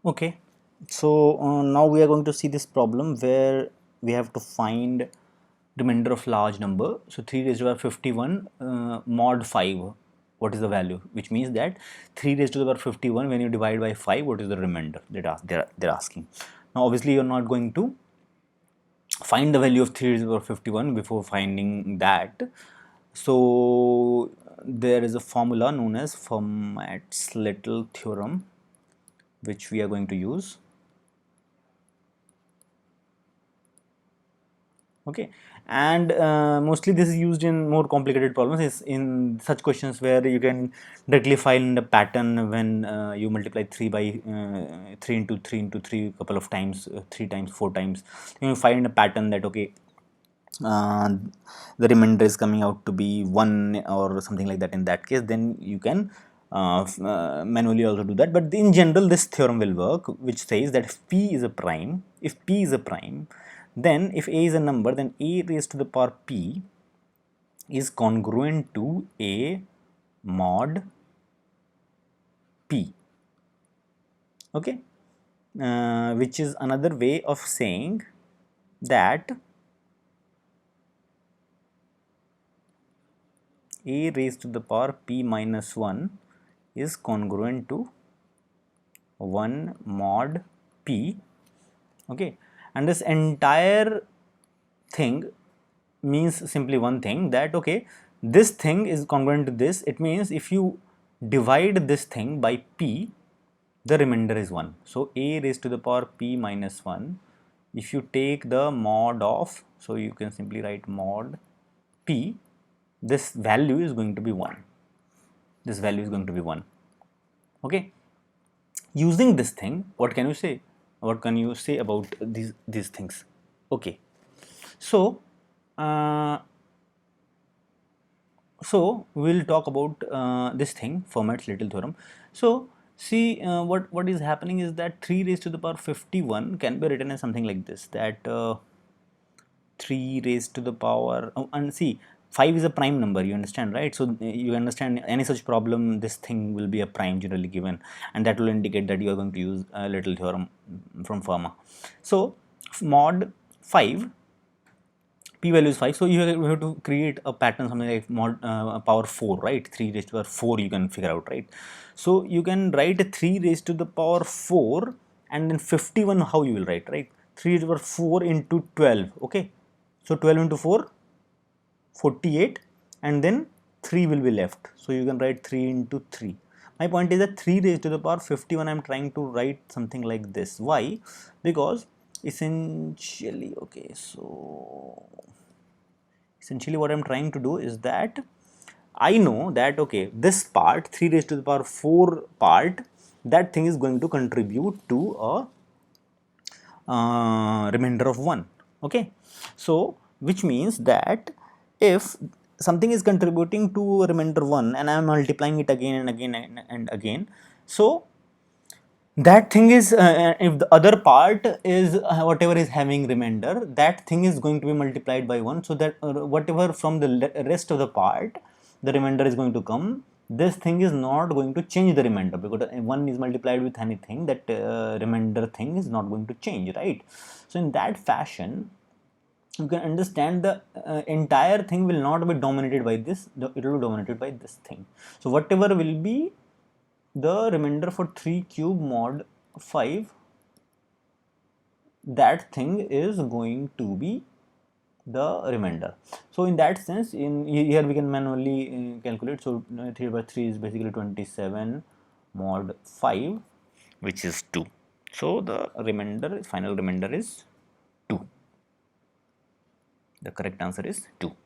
Okay, so now we are going to see this problem where we have to find remainder of large number. So 3 raised to the power 51 mod 5, what is the value? Which means that 3 raised to the power 51, when you divide by 5, what is the remainder? They're asking. Now obviously you're not going to find the value of 3 raised to the power 51 before finding that. So there is a formula known as Fermat's Little theorem, which we are going to use. Okay, and mostly this is used in more complicated problems, is in such questions where you can directly find a pattern when you multiply 3 by 3 into 3 into 3 couple of times, 3 times, 4 times, you find a pattern that okay, uh, the remainder is coming out to be 1 or something like that. In that case, then you can manually also do that. But in general, this theorem will work, which says that if p is a prime, then if a is a number, then a raised to the power p is congruent to a mod p. Okay, which is another way of saying that a raised to the power p minus 1 is congruent to 1 mod p. Okay, and this entire thing means simply one thing, that okay, this thing is congruent to this. It means if you divide this thing by p, the remainder is 1. So a raised to the power p minus 1, if you take the mod of, so you can simply write mod p, this value is going to be 1. This value is going to be 1. Okay, using this thing, what can you say? What can you say about these things? Okay, so uh, we'll talk about this thing, Fermat's Little theorem. So see, what is happening is that 3 raised to the power 51 can be written as something like this, that 3 raised to the power, oh, and see, 5 is a prime number, you understand, right? So you understand any such problem, this thing will be a prime generally given, and that will indicate that you are going to use a Little theorem from Fermat. So mod 5, p value is 5, so you have to create a pattern something like mod power 4, right? 3 raised to the power 4 you can figure out, right? So you can write 3 raised to the power 4, and then 51, how you will write, right? 3 raised to the power 4 into 12. Okay, so 12 into 4, 48, and then 3 will be left, so you can write 3 into 3. My point is that 3 raised to the power 51, I am trying to write something like this. Why? Because essentially, okay, so essentially what I am trying to do is that I know that okay, this part 3 raised to the power 4 part, that thing is going to contribute to a remainder of 1. Okay, so which means that if something is contributing to a remainder 1 and I am multiplying it again and again and again, so that thing is if the other part is whatever is having remainder, that thing is going to be multiplied by 1, so that whatever from the rest of the part, the remainder is going to come. This thing is not going to change the remainder, because 1 is multiplied with anything, that remainder thing is not going to change, right? So in that fashion, you can understand the entire thing will not be dominated by this, it will be dominated by this thing. So whatever will be the remainder for 3 cube mod 5, that thing is going to be the remainder. So in that sense, in here we can manually calculate. So 3 by 3 is basically 27 mod 5, which is 2. So the remainder, final remainder is 2. The correct answer is 2.